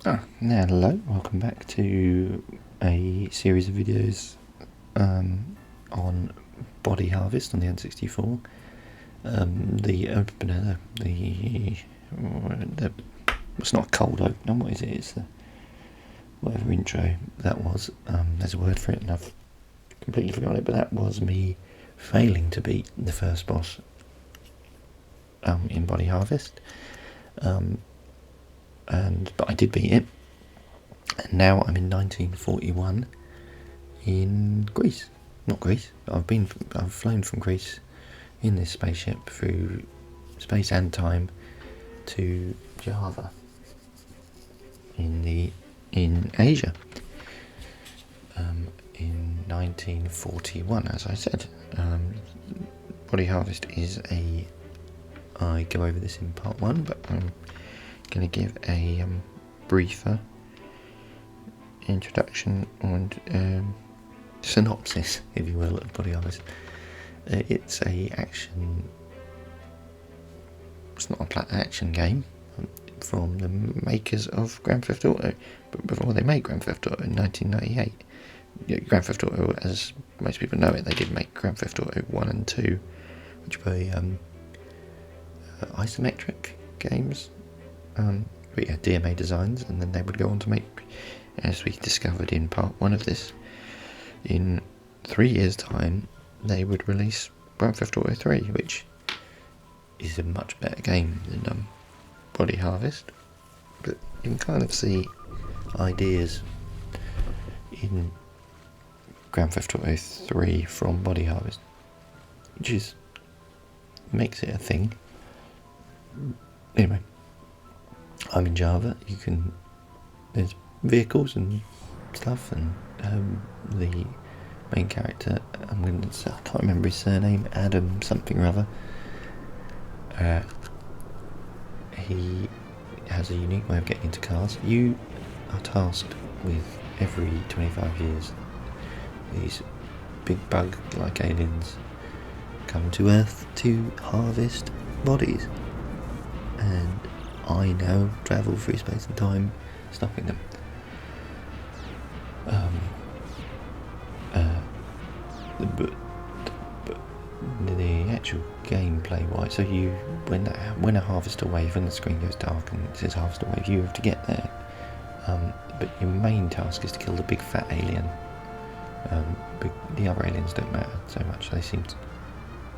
Now hello, welcome back to a series of videos on Body Harvest on the N64. The opener, it's not a cold opener, what is it? It's the whatever intro that was. There's a word for it and I've completely forgotten it, but that was me failing to beat the first boss in Body Harvest. But I did beat it. And now I'm in 1941 in Greece. Not Greece. I've flown from Greece in this spaceship through space and time to Java in Asia. In 1941, as I said. Body Harvest is I go over this in part 1, but I'm going to give a briefer introduction and synopsis, if you will, of Body Harvest. It's it's not a flat action game from the makers of Grand Theft Auto, but before they made Grand Theft Auto in 1998. Grand Theft Auto, as most people know it, they did make Grand Theft Auto 1 and 2, which were isometric games, but yeah, DMA designs, and then they would go on to make, as we discovered in part 1 of this, in 3 years' time, they would release Grand Theft Auto 3, which is a much better game than Body Harvest. But you can kind of see ideas in Grand Theft Auto 3 from Body Harvest, which makes it a thing. Anyway, I'm in Java. There's vehicles and stuff, and the main character, I can't remember his surname, Adam something or other. He has a unique way of getting into cars. You are tasked with, every 25 years, these big bug-like aliens come to Earth to harvest bodies, and I now travel through space and time stopping them. But the actual gameplay wise, so when a harvester wave, when the screen goes dark and it says harvester wave, you have to get there. But your main task is to kill the big fat alien. But the other aliens don't matter so much. They seem to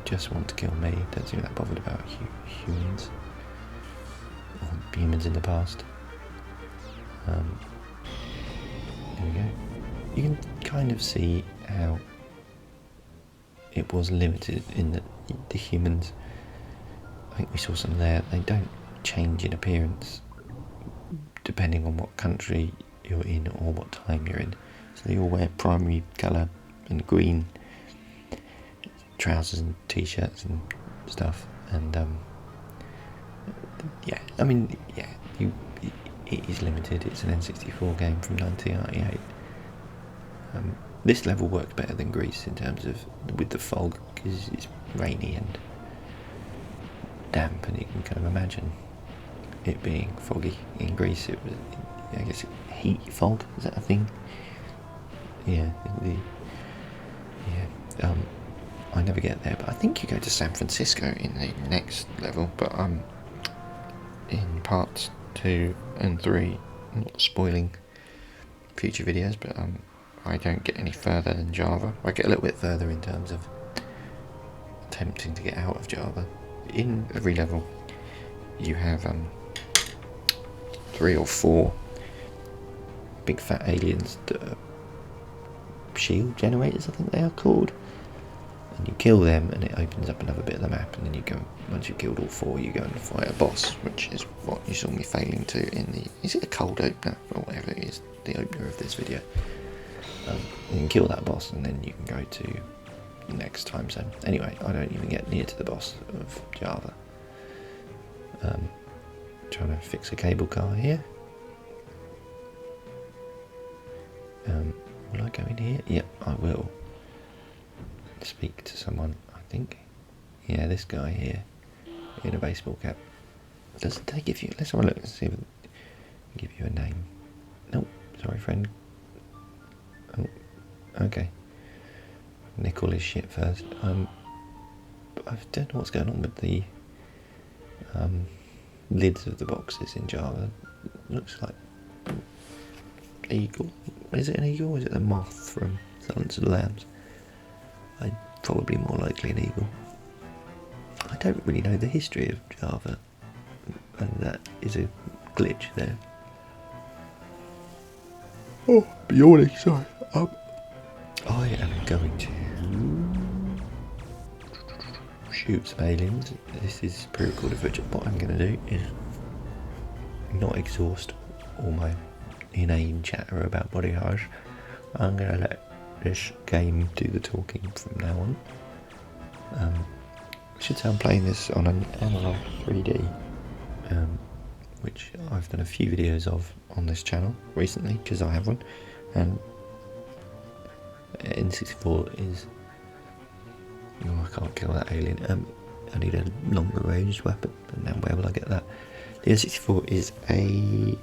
just want to kill me. Don't seem that bothered about humans or humans in the past. There we go. You can kind of see how it was limited in that the humans, I think we saw some there, they don't change in appearance depending on what country you're in or what time you're in. So they all wear primary colour and green trousers and t-shirts and stuff, and it is limited. It's an N64 game from 1998. This level works better than Greece in terms of with the fog, because it's rainy and damp, and you can kind of imagine it being foggy. In Greece, it was, I guess, heat fog. Is that a thing? Yeah. I never get there, but I think you go to San Francisco in the next level. But in parts 2 and 3, I'm not spoiling future videos, but I don't get any further than Java. I get a little bit further in terms of attempting to get out of Java. In every level, you have 3 or 4 big fat aliens that are shield generators, I think they are called. And you kill them and it opens up another bit of the map, and then you go, once you've killed all 4, you go and fight a boss, which is what you saw me failing to in the, is it a cold opener or whatever it is, the opener of this video. You can kill that boss and then you can go to the next time zone. Anyway, I don't even get near to the boss of Java. Trying to fix a cable car here. Will I go in here? Yep, I will. Speak to someone, I think. Yeah, this guy here in a baseball cap. Does they give you, let's have a look and see if it give you a name. friend. Oh, okay. Nick all his shit first. I don't know what's going on with the lids of the boxes in Java. Looks like eagle. Is it an eagle or is it a moth from Silence of the Lambs? Probably more likely an eagle. I don't really know the history of Java, and that is a glitch there. Oh, yawning, sorry. I am going to shoot some aliens. This is pre-recorded footage. What I'm going to do is not exhaust all my inane chatter about body horror. I'm going to let this game do the talking from now on. I should say I'm playing this on an analog 3D, which I've done a few videos of on this channel recently because I have one, and N64 is... oh, I can't kill that alien. I need a longer range weapon, and then where will I get that? The N64 is a...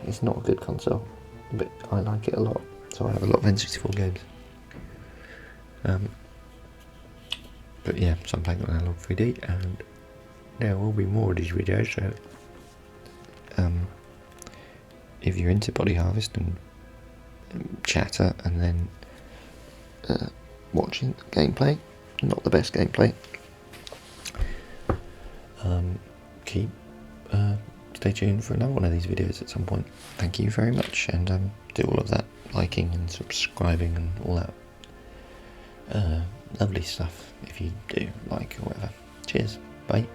it's not a good console, but I like it a lot, so I have a lot of N64 games. But yeah, so I'm playing on analog 3D, and there will be more of these videos, so if you're into Body Harvest and chatter and then watching gameplay, not the best gameplay, stay tuned for another one of these videos at some point. Thank you very much, and do all of that liking and subscribing and all that lovely stuff if you do like or whatever. Cheers, bye.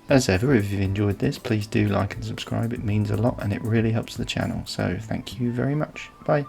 As ever, if you've enjoyed this, please do like and subscribe. It means a lot and it really helps the channel. So thank you very much. Bye.